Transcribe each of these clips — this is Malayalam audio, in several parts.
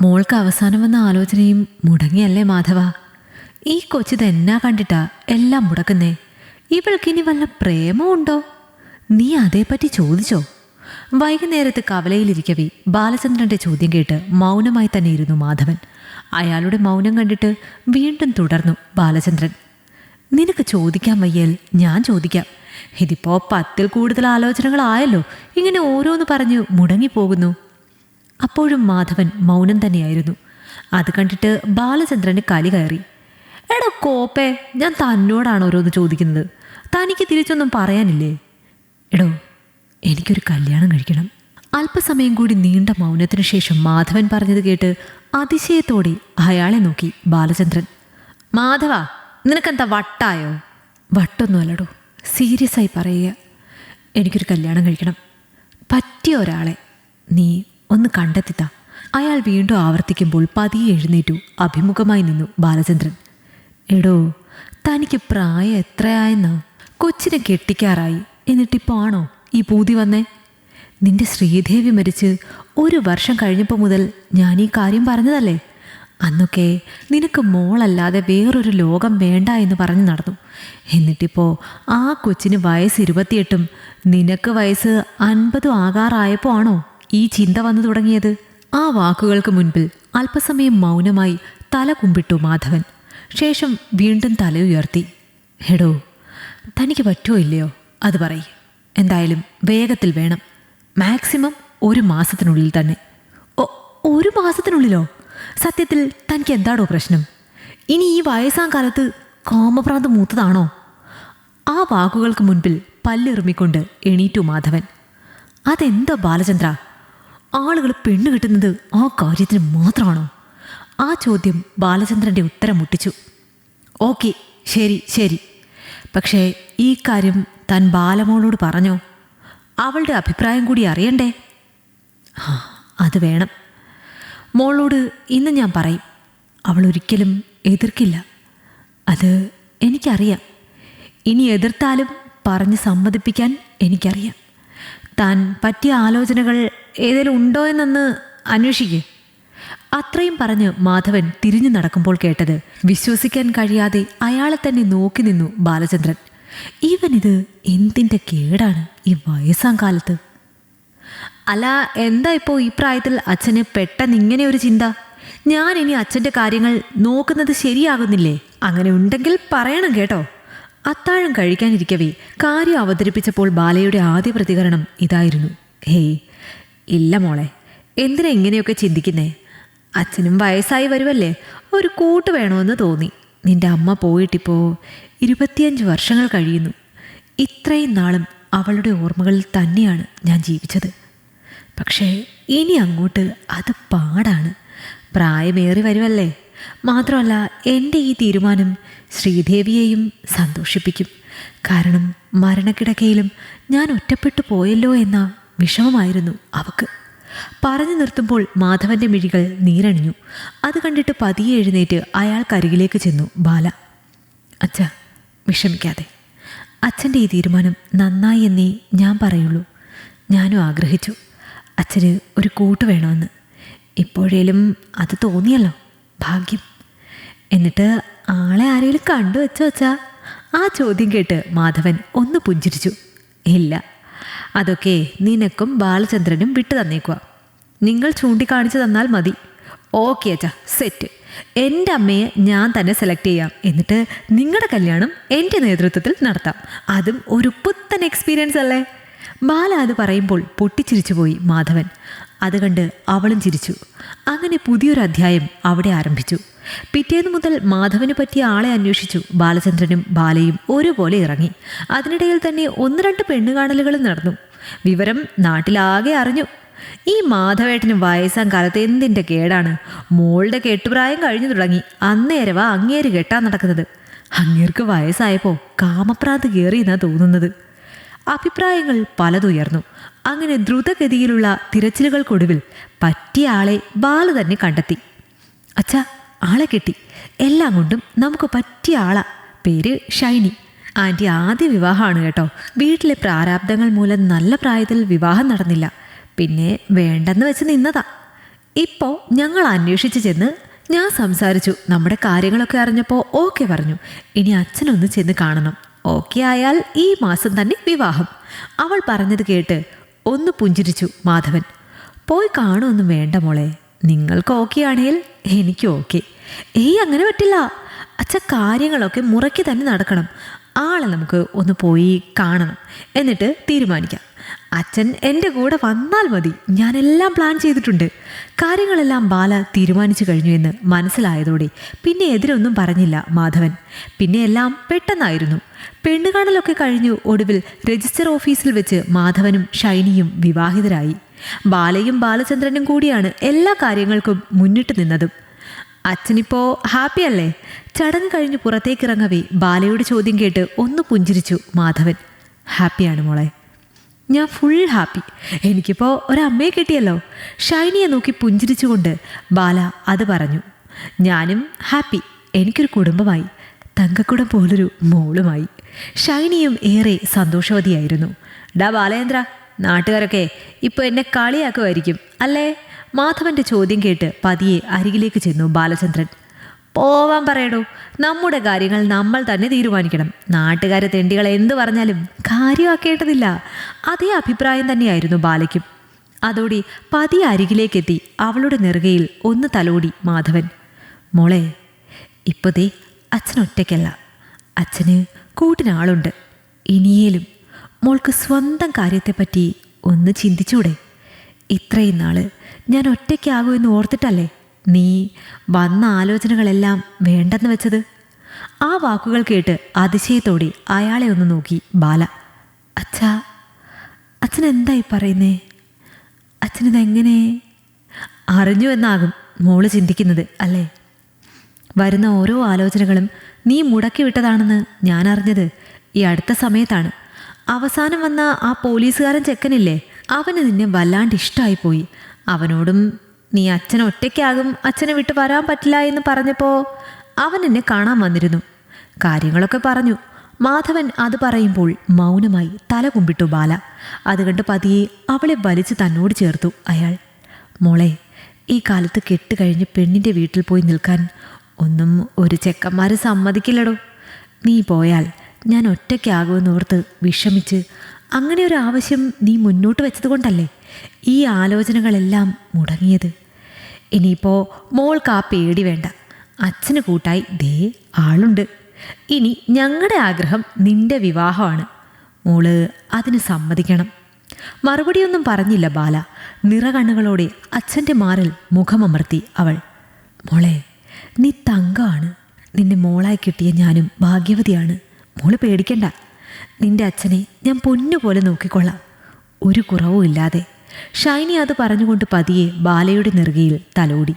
മോൾക്ക് അവസാനം വന്ന ആലോചനയും മുടങ്ങിയല്ലേ മാധവ? ഈ കൊച്ചിതെന്നാ കണ്ടിട്ടാ എല്ലാം മുടക്കുന്നേ? ഇവൾക്കിനി വല്ല പ്രേമമുണ്ടോ? നീ അതേപ്പറ്റി ചോദിച്ചോ? വൈകുന്നേരത്ത് കവലയിലിരിക്കവേ ബാലചന്ദ്രന്റെ ചോദ്യം കേട്ട് മൗനമായി തന്നെ ഇരുന്നു മാധവൻ. അയാളുടെ മൗനം കണ്ടിട്ട് വീണ്ടും തുടർന്നു ബാലചന്ദ്രൻ. നിനക്ക് ചോദിക്കാൻ വയ്യൽ ഞാൻ ചോദിക്കാം. ഇതിപ്പോ 10ൽ കൂടുതൽ ആലോചനകളായല്ലോ, ഇങ്ങനെ ഓരോന്ന് പറഞ്ഞ് മുടങ്ങിപ്പോകുന്നു. അപ്പോഴും മാധവൻ മൗനം തന്നെയായിരുന്നു. അത് കണ്ടിട്ട് ബാലചന്ദ്രന് കലി കയറി. എടോ കോപ്പേ, ഞാൻ തന്നോടാണ് ഓരോന്ന് ചോദിക്കുന്നത്, തനിക്ക് തിരിച്ചൊന്നും പറയാനില്ലേ? എടോ, എനിക്കൊരു കല്യാണം കഴിക്കണം. അല്പസമയം കൂടി നീണ്ട മൗനത്തിനു ശേഷം മാധവൻ പറഞ്ഞത് കേട്ട് അതിശയത്തോടെ അയാളെ നോക്കി ബാലചന്ദ്രൻ. മാധവ, നിനക്കെന്താ വട്ടായോ? വട്ടൊന്നുമല്ലടോ, സീരിയസ് ആയി പറയുക. എനിക്കൊരു കല്യാണം കഴിക്കണം. പറ്റിയ ഒരാളെ നീ ഒന്ന് കണ്ടെത്തിത്താ. അയാൾ വീണ്ടും ആവർത്തിക്കുമ്പോൾ പതിയെ എഴുന്നേറ്റു അഭിമുഖമായി നിന്നു ബാലചന്ദ്രൻ. എടോ, തനിക്ക് പ്രായം എത്രയായെന്നാ? കൊച്ചിനെ കെട്ടിക്കാറായി, എന്നിട്ടിപ്പോൾ ആണോ ഈ പൂതി വന്നേ? നിന്റെ ശ്രീദേവി മരിച്ച് 1 വർഷം കഴിഞ്ഞപ്പോൾ മുതൽ ഞാൻ ഈ കാര്യം പറഞ്ഞതല്ലേ? അന്നൊക്കെ നിനക്ക് മോളല്ലാതെ വേറൊരു ലോകം വേണ്ട എന്ന് പറഞ്ഞു നടന്നു. എന്നിട്ടിപ്പോൾ ആ കൊച്ചിന് വയസ്സ് 28ഉം നിനക്ക് വയസ്സ് 50 ആകാറായപ്പോൾ ആണോ ഈ ചിന്ത വന്നു തുടങ്ങിയത്? ആ വാക്കുകൾക്ക് മുൻപിൽ അല്പസമയം മൗനമായി തല കുമ്പിട്ടു മാധവൻ. ശേഷം വീണ്ടും തല ഉയർത്തി. എടോ, തനിക്ക് പറ്റുമോ ഇല്ലയോ അത് പറയ്. എന്തായാലും വേഗത്തിൽ വേണം. മാക്സിമം 1 മാസത്തിനുള്ളിൽ തന്നെ. 1 മാസത്തിനുള്ളിലോ? സത്യത്തിൽ തനിക്ക് എന്താടോ പ്രശ്നം? ഇനി ഈ വയസ്സാം കാലത്ത് കാമഭ്രാന്ത് മൂത്തതാണോ? ആ വാക്കുകൾക്ക് മുൻപിൽ പല്ലെറുമിക്കൊണ്ട് എണീറ്റു മാധവൻ. അതെന്താ ബാലചന്ദ്ര, ആളുകൾ പെണ്ണ് കിട്ടുന്നത് ആ കാര്യത്തിന് മാത്രമാണോ? ആ ചോദ്യം ബാലചന്ദ്രൻ്റെ ഉത്തരം മുട്ടിച്ചു. ഓക്കെ, ശരി ശരി. പക്ഷേ ഈ കാര്യം താൻ ബാലമോളോട് പറഞ്ഞോ? അവളുടെ അഭിപ്രായം കൂടി അറിയണ്ടേ? അത് വേണം. മോളോട് ഇന്ന് ഞാൻ പറയും. അവൾ ഒരിക്കലും എതിർക്കില്ല. അത് എനിക്കറിയാം. ഇനി എതിർത്താലും പറഞ്ഞ് സമ്മതിപ്പിക്കാൻ എനിക്കറിയാം. താൻ പറ്റിയ ആലോചനകൾ ഏതെങ്കിലും ഉണ്ടോ എന്നൊന്ന് അന്വേഷിക്കേ. അത്രയും പറഞ്ഞ് മാധവൻ തിരിഞ്ഞു നടക്കുമ്പോൾ കേട്ടത് വിശ്വസിക്കാൻ കഴിയാതെ അയാളെ തന്നെ നോക്കി നിന്നു ബാലചന്ദ്രൻ. ഇവനിത് എന്തിൻ്റെ കേടാണ് ഈ വയസ്സാം കാലത്ത്? അല്ല, എന്താ ഇപ്പോൾ ഈ പ്രായത്തിൽ അച്ഛന് പെട്ടെന്ന് ഇങ്ങനെ ഒരു ചിന്ത? ഞാൻ ഇനി അച്ഛൻ്റെ കാര്യങ്ങൾ നോക്കുന്നത് ശരിയാകുന്നില്ലേ? അങ്ങനെ ഉണ്ടെങ്കിൽ പറയണം കേട്ടോ. അത്താഴം കഴിക്കാനിരിക്കവേ കാര്യം അവതരിപ്പിച്ചപ്പോൾ ബാലയുടെ ആദ്യ പ്രതികരണം ഇതായിരുന്നു. ഹേയ്, ഇല്ല മോളെ, എന്തിനാ ഇങ്ങനെയൊക്കെ ചിന്തിക്കുന്നേ? അച്ഛനും വയസ്സായി വരുമല്ലേ, ഒരു കൂട്ട് വേണമെന്ന് തോന്നി. നിന്റെ അമ്മ പോയിട്ടിപ്പോൾ 25 വർഷങ്ങൾ കഴിയുന്നു. ഇത്രയും നാളും അവളുടെ ഓർമ്മകളിൽ തന്നെയാണ് ഞാൻ ജീവിച്ചത്. പക്ഷേ ഇനി അങ്ങോട്ട് അത് പാടാണ്. പ്രായമേറി വരുമല്ലേ. മാത്രമല്ല, എൻ്റെ ഈ തീരുമാനം ശ്രീദേവിയെയും സന്തോഷിപ്പിക്കും. കാരണം മരണക്കിടക്കയിലും ഞാൻ ഒറ്റപ്പെട്ടു പോയല്ലോ എന്ന വിഷമമായിരുന്നു അവക്ക്. പറഞ്ഞു നിർത്തുമ്പോൾ മാധവൻ്റെ മിഴികൾ നീരണിഞ്ഞു. അത് കണ്ടിട്ട് പതിയെ എഴുന്നേറ്റ് അയാൾക്കരികിലേക്ക് ചെന്നു ബാല. അച്ഛാ, വിഷമിക്കാതെ. അച്ഛൻ്റെ ഈ തീരുമാനം നന്നായി എന്നേ ഞാൻ പറയുള്ളൂ. ഞാനും ആഗ്രഹിച്ചു അച്ഛന് ഒരു കൂട്ട് വേണമെന്ന്. ഇപ്പോഴേലും അത് തോന്നിയല്ലോ, ഭാഗ്യം. എന്നിട്ട് ആളെ ആരെങ്കിലും കണ്ടു വെച്ചോ അച്ഛാ? ആ ചോദ്യം കേട്ട് മാധവൻ ഒന്ന് പുഞ്ചിരിച്ചു. ഇല്ല, അതൊക്കെ നിനക്കും ബാലചന്ദ്രനും വിട്ടു തന്നേക്കുക. നിങ്ങൾ ചൂണ്ടിക്കാണിച്ചു തന്നാൽ മതി. ഓക്കെ അച്ഛാ, സെറ്റ്. എൻ്റെ അമ്മയെ ഞാൻ തന്നെ സെലക്ട് ചെയ്യാം. എന്നിട്ട് നിങ്ങളുടെ കല്യാണം എൻ്റെ നേതൃത്വത്തിൽ നടത്താം. അതും ഒരു പുത്തൻ എക്സ്പീരിയൻസ് അല്ലേ? ബാല അത് പറയുമ്പോൾ പൊട്ടിച്ചിരിച്ചു പോയി മാധവൻ. അത് കണ്ട് അവളും ചിരിച്ചു. അങ്ങനെ പുതിയൊരു അധ്യായം അവിടെ ആരംഭിച്ചു. പിറ്റേന്ന് മുതൽ മാധവന് പറ്റിയ ആളെ അന്വേഷിച്ചു ബാലചന്ദ്രനും ബാലയും ഒരുപോലെ ഇറങ്ങി. അതിനിടയിൽ തന്നെ 1-2 പെണ്ണുകാണലുകളും നടന്നു. വിവരം നാട്ടിലാകെ അറിഞ്ഞു. ഈ മാധവേട്ടന് വയസ്സാം കാലത്ത് എന്തിൻ്റെ കേടാണ്? മോളുടെ കെട്ടുപ്രായം കഴിഞ്ഞു തുടങ്ങി. അന്നേരവാ അങ്ങേര് കെട്ടാൻ നടക്കുന്നത്. അങ്ങേർക്ക് വയസ്സായപ്പോൾ കാമപ്രാന്ത് കയറിയെന്നാ തോന്നുന്നത്. അഭിപ്രായങ്ങൾ പലതുയർന്നു. അങ്ങനെ ദ്രുതഗതിയിലുള്ള തിരച്ചിലുകൾക്കൊടുവിൽ പറ്റിയ ആളെ ബാല തന്നെ കണ്ടെത്തി. അച്ഛാ, ആളെ കിട്ടി. എല്ലാം കൊണ്ടും നമുക്ക് പറ്റിയ ആളാ. പേര് ഷൈനി. ആൻറ്റി ആദ്യ വിവാഹമാണ് കേട്ടോ. വീട്ടിലെ പ്രാരാബ്ദങ്ങൾ മൂലം നല്ല പ്രായത്തിൽ വിവാഹം നടന്നില്ല. പിന്നെ വേണ്ടെന്ന് വെച്ച് നിന്നതാ. ഇപ്പോൾ ഞങ്ങൾ അന്വേഷിച്ച് ചെന്ന് ഞാൻ സംസാരിച്ചു. നമ്മുടെ കാര്യങ്ങളൊക്കെ അറിഞ്ഞപ്പോൾ ഓക്കെ പറഞ്ഞു. ഇനി അച്ഛനൊന്ന് ചെന്ന് കാണണം. ഓക്കെ ആയാൽ ഈ മാസം തന്നെ വിവാഹം. അവൾ പറഞ്ഞത് കേട്ട് ഒന്ന് പുഞ്ചിരിച്ചു മാധവൻ. പോയി കാണുമൊന്നും വേണ്ട മോളെ, നിങ്ങൾക്ക് ഓക്കെ ആണെങ്കിൽ എനിക്ക് ഓക്കെ. അങ്ങനെ പറ്റില്ല അച്ഛ, കാര്യങ്ങളൊക്കെ മുറയ്ക്ക് തന്നെ നടക്കണം. ആളെ നമുക്ക് ഒന്ന് പോയി കാണണം, എന്നിട്ട് തീരുമാനിക്കാം. അച്ഛൻ എൻ്റെ കൂടെ വന്നാൽ മതി. ഞാനെല്ലാം പ്ലാൻ ചെയ്തിട്ടുണ്ട്. കാര്യങ്ങളെല്ലാം ബാല തീരുമാനിച്ചു കഴിഞ്ഞു എന്ന് മനസ്സിലായതോടെ പിന്നെ എതിരൊന്നും പറഞ്ഞില്ല മാധവൻ. പിന്നെ എല്ലാം പെട്ടെന്നായിരുന്നു. പെണ്ണുകാണലൊക്കെ കഴിഞ്ഞു. ഒടുവിൽ രജിസ്റ്റർ ഓഫീസിൽ വെച്ച് മാധവനും ഷൈനിയും വിവാഹിതരായി. ബാലയും ബാലചന്ദ്രനും കൂടിയാണ് എല്ലാ കാര്യങ്ങൾക്കും മുന്നിട്ട് നിന്നതും. അച്ഛനിപ്പോ ഹാപ്പി അല്ലേ? ചടങ്ങ് കഴിഞ്ഞ് പുറത്തേക്കിറങ്ങവേ ബാലയുടെ ചോദ്യം കേട്ട് ഒന്ന് പുഞ്ചിരിച്ചു മാധവൻ. ഹാപ്പിയാണ് മോളെ, ഞാൻ ഫുൾ ഹാപ്പി. എനിക്കിപ്പോൾ ഒരമ്മയെ കിട്ടിയല്ലോ. ഷൈനിയെ നോക്കി പുഞ്ചിരിച്ചുകൊണ്ട് ബാല അത് പറഞ്ഞു. ഞാനും ഹാപ്പി. എനിക്കൊരു കുടുംബമായി, തങ്കക്കുടം പോലൊരു മോളുമായി. ഷൈനിയും ഏറെ സന്തോഷവതിയായിരുന്നു. ഡാ ബാലേന്ദ്ര, നാട്ടുകാരൊക്കെ ഇപ്പോൾ എന്നെ കളിയാക്കുമായിരിക്കും അല്ലേ? മാധവന്റെ ചോദ്യം കേട്ട് പതിയെ അരികിലേക്ക് ചെന്നു ബാലചന്ദ്രൻ. പോവാൻ പറയടോ, നമ്മുടെ കാര്യങ്ങൾ നമ്മൾ തന്നെ തീരുമാനിക്കണം. നാട്ടുകാരെ തെണ്ടികൾ എന്തു പറഞ്ഞാലും കാര്യമാക്കേണ്ടതില്ല. അതേ അഭിപ്രായം തന്നെയായിരുന്നു ബാലയ്ക്കും. അതോടെ പതിയെ അരികിലേക്കെത്തി അവളുടെ നെറുകയിൽ ഒന്ന് തലോടി മാധവൻ. മോളെ, ഇപ്പോൾ ദേ അച്ഛനൊറ്റയ്ക്കല്ല, അച്ഛന് കൂട്ടിനാളുണ്ട്. ഇനിയേലും മോൾക്ക് സ്വന്തം കാര്യത്തെപ്പറ്റി ഒന്ന് ചിന്തിച്ചൂടെ? ഇത്രയും നാള് ഞാൻ ഒറ്റയ്ക്കാകുമെന്ന് ഓർത്തിട്ടല്ലേ നീ വന്ന ആലോചനകളെല്ലാം വേണ്ടെന്ന് വെച്ചത്? ആ വാക്കുകൾ കേട്ട് അതിശയത്തോടെ അയാളെ ഒന്ന് നോക്കി ബാല. അച്ഛാ, അച്ഛൻ എന്തായി പറയുന്നേ? അച്ഛനിതെങ്ങനെ അറിഞ്ഞു എന്നാകും മോള് ചിന്തിക്കുന്നത് അല്ലേ? വരുന്ന ഓരോ ആലോചനകളും നീ മുടക്കി വിട്ടതാണെന്ന് ഞാൻ അറിഞ്ഞത് ഈ അടുത്ത സമയത്താണ്. അവസാനം വന്ന ആ പോലീസുകാരൻ ചെക്കനില്ലേ, അവന് നിന്നെ വല്ലാണ്ട് ഇഷ്ടമായിപ്പോയി. അവനോടും നീ അച്ഛൻ ഒറ്റയ്ക്കാകും, അച്ഛനെ വിട്ട് വരാൻ പറ്റില്ല എന്ന് പറഞ്ഞപ്പോൾ അവൻ എന്നെ കാണാൻ വന്നിരുന്നു. കാര്യങ്ങളൊക്കെ പറഞ്ഞു. മാധവൻ അത് പറയുമ്പോൾ മൗനമായി തല കുമ്പിട്ടു ബാല. അതുകണ്ട് പതിയെ അവളെ വലിച്ച് തന്നോട് ചേർത്തു അയാൾ. മോളെ, ഈ കാലത്ത് കെട്ടുകഴിഞ്ഞ് പെണ്ണിൻ്റെ വീട്ടിൽ പോയി നിൽക്കാൻ ഒന്നും ഒരു ചെക്കന്മാർ സമ്മതിക്കില്ലടോ. നീ പോയാൽ ഞാൻ ഒറ്റയ്ക്കാകുമെന്നോർത്ത് വിഷമിച്ച് അങ്ങനെ ഒരു ആവശ്യം നീ മുന്നോട്ട് വെച്ചതുകൊണ്ടല്ലേ ഈ ആലോചനകളെല്ലാം മുടങ്ങിയത്. ഇനിയിപ്പോൾ മോൾക്ക് ആ പേടി വേണ്ട. അച്ഛന് കൂട്ടായി ദേ ആളുണ്ട്. ഇനി ഞങ്ങളുടെ ആഗ്രഹം നിന്റെ വിവാഹമാണ്. മോള് അതിന് സമ്മതിക്കണം. മറുപടിയൊന്നും പറഞ്ഞില്ല ബാല. നിറകണ്ണുകളോടെ അച്ഛൻ്റെ മാറിൽ മുഖമമർത്തി അവൾ. മോളെ, നീ തങ്കമാണ്. നിന്നെ മോളായി കിട്ടിയ ഞാനും ഭാഗ്യവതിയാണ്. മോള് പേടിക്കണ്ട. നിന്റെ അച്ഛനെ ഞാൻ പൊന്നുപോലെ നോക്കിക്കൊള്ളാം, ഒരു കുറവും ഇല്ലാതെ. ഷൈനി അത് പറഞ്ഞുകൊണ്ട് പതിയെ ബാലയുടെ നെറുകയിൽ തലോടി.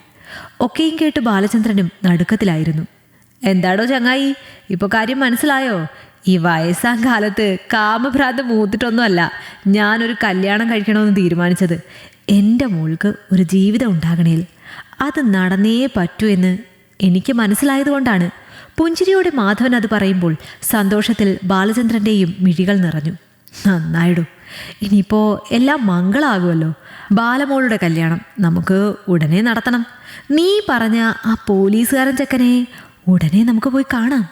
ഒക്കെയും കേട്ട് ബാലചന്ദ്രനും നടുക്കത്തിലായിരുന്നു. എന്താടോ ചങ്ങായി, ഇപ്പോൾ കാര്യം മനസ്സിലായോ? ഈ വയസ്സാം കാലത്ത് കാമഭ്രാന്ത് മൂത്തിട്ടൊന്നുമല്ല ഞാനൊരു കല്യാണം കഴിക്കണമെന്ന് തീരുമാനിച്ചത്. എൻ്റെ മോൾക്ക് ഒരു ജീവിതം ഉണ്ടാകണേൽ അത് നടന്നേ പറ്റൂ എന്ന് എനിക്ക് മനസ്സിലായതുകൊണ്ടാണ്. പുഞ്ചിരിയോടെ മാധവൻ അത് പറയുമ്പോൾ സന്തോഷത്തിൽ ബാലചന്ദ്രൻ്റെയും മിഴികൾ നിറഞ്ഞു. നന്നായിടൂ, ഇനിയിപ്പോൾ എല്ലാം മംഗളാകുമല്ലോ. ബാലമോളുടെ കല്യാണം നമുക്ക് ഉടനെ നടത്തണം. നീ പറഞ്ഞ ആ പോലീസുകാരൻ ചെക്കനെ ഉടനെ നമുക്ക് പോയി കാണാം.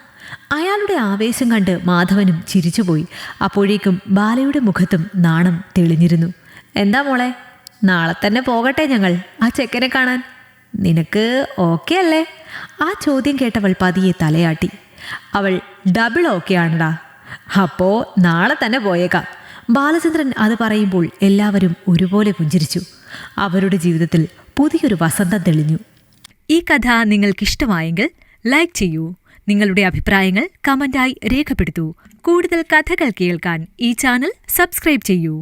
അയാളുടെ ആവേശം കണ്ട് മാധവനും ചിരിച്ചുപോയി. അപ്പോഴേക്കും ബാലയുടെ മുഖത്തും നാണം തെളിഞ്ഞിരുന്നു. എന്താ മോളെ, നാളെ തന്നെ പോകട്ടെ ഞങ്ങൾ ആ ചെക്കനെ കാണാൻ? നിനക്ക് ഓക്കെ അല്ലേ? ആ ചോദ്യം കേട്ടവൾ പതിയെ തലയാട്ടി. അവൾ ഡബിൾ ഓക്കെ ആണടാ. അപ്പോൾ നാളെ തന്നെ പോയേക്കാം. ബാലചന്ദ്രൻ അത് പറയുമ്പോൾ എല്ലാവരും ഒരുപോലെ പുഞ്ചിരിച്ചു. അവരുടെ ജീവിതത്തിൽ പുതിയൊരു വസന്തം തെളിഞ്ഞു. ഈ കഥ നിങ്ങൾക്കിഷ്ടമായെങ്കിൽ ലൈക്ക് ചെയ്യൂ. നിങ്ങളുടെ അഭിപ്രായങ്ങൾ കമന്റായി രേഖപ്പെടുത്തൂ. കൂടുതൽ കഥകൾ കേൾക്കാൻ ഈ ചാനൽ സബ്സ്ക്രൈബ് ചെയ്യൂ.